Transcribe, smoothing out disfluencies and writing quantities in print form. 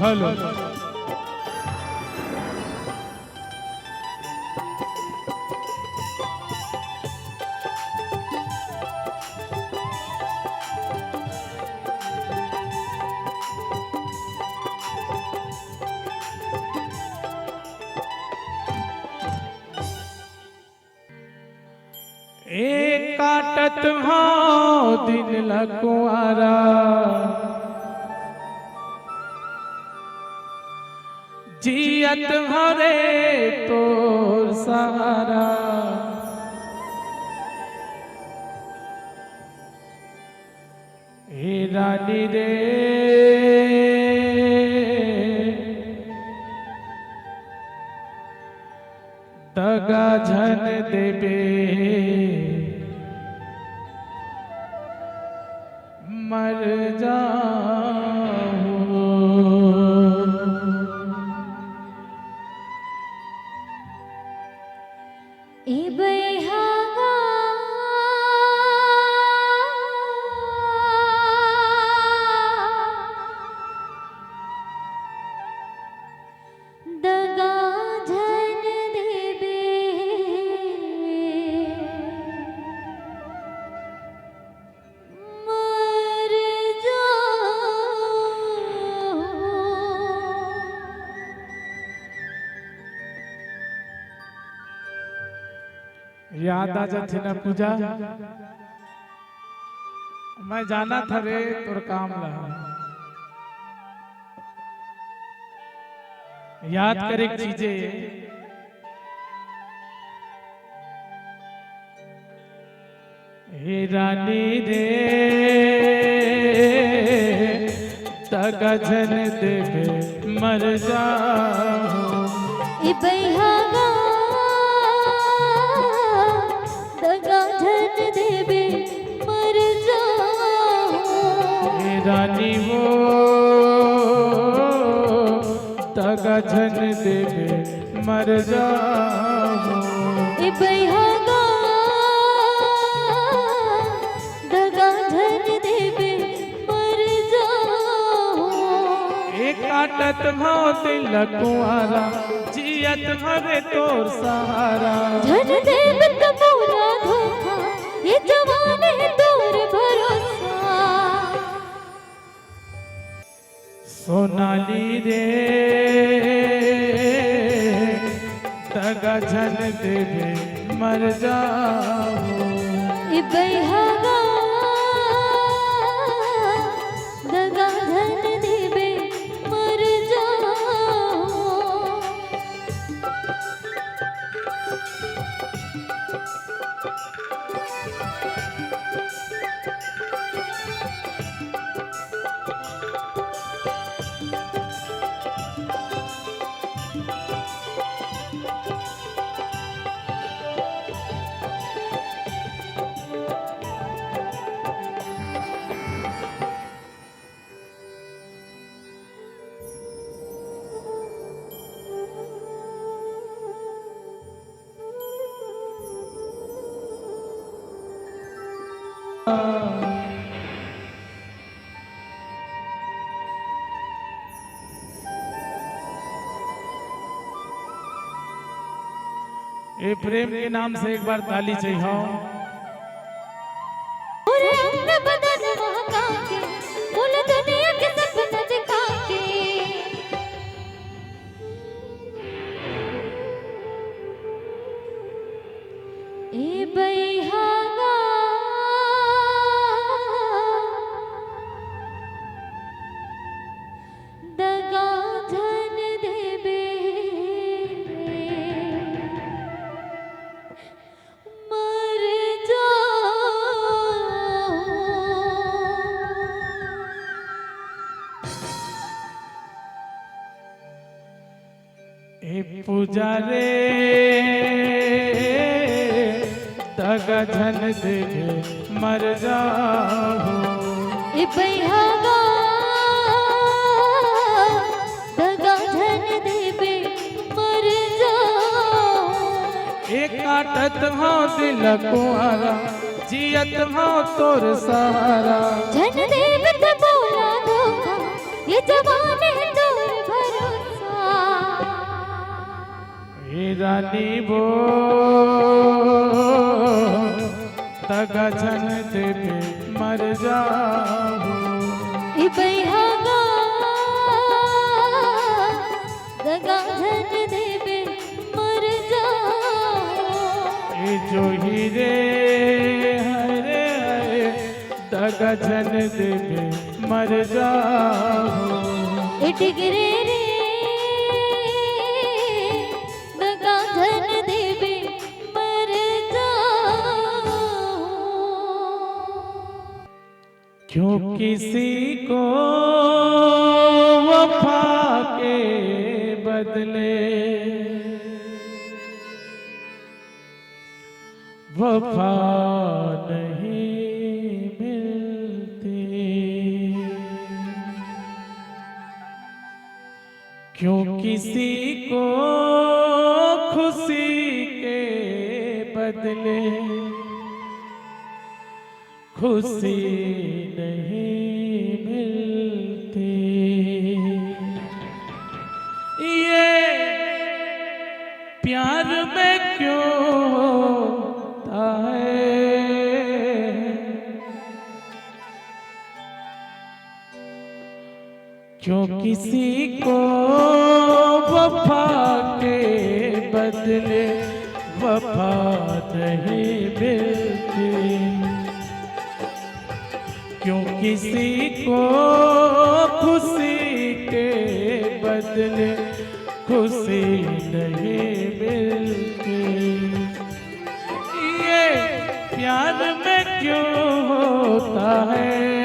hello एक काटत भाव दिन लकुआरा जियत भरे तोर सहारा हे रानी रे दगा झन देबे मर जाऊं ए बेहागा दगा झन देबे मर याद आ जाती ना पूजा मैं जाना था रे तोर काम रहा याद करे चीजें हे रानी रे दगा झन देबे मर जाऊं ए बेहागा दगा झन देबे मर जाऊं हे रानी वो दगा झन देबे मर जाऊं ए बेहागा दगा झन देबे मर जाऊं एक काटत भाव दिल कुआरा जियत भरे तोर सहारा झन देब तबूरा धोखा ये जवान है तोर भरोसा सोनाली रे दगा झन देबे मर जाऊं ए बेहागा दगा झन देबे मर जाऊं ये प्रेम के नाम से एक बार ताली चाहिए पूरे अंग बदन महका के फूल दुनिया के सपना दिखा के ए बेहागा दगा झन देबे मर ए पूजा रे दगा झन देबे मर जाऊं ए बेहागा दगा झन देबे मर जाऊं एक काटत भाव दिल कुआरा जियत भाव तोर सहारा झन देब त बोला धोखा ये जवान है तोर जानी वो दगा जन देवे मर जाओ इबैहागा दगा धन देवे मर जाओ ए जो हीरे हरे हरे दगा जन देवे मर जाओ इटगरे रे दगा धन देवे मर जाओ क्यों किसी को वफा के बदले वफा नहीं मिलती क्यों किसी को खुशी के बदले खुशी नहीं मिलती ये प्यार में क्यों होता है क्यों किसी को वफा के बदले वफा नहीं मिलती क्यों किसी को खुशी के बदले खुशी नहीं मिलती ये प्यार में क्यों होता है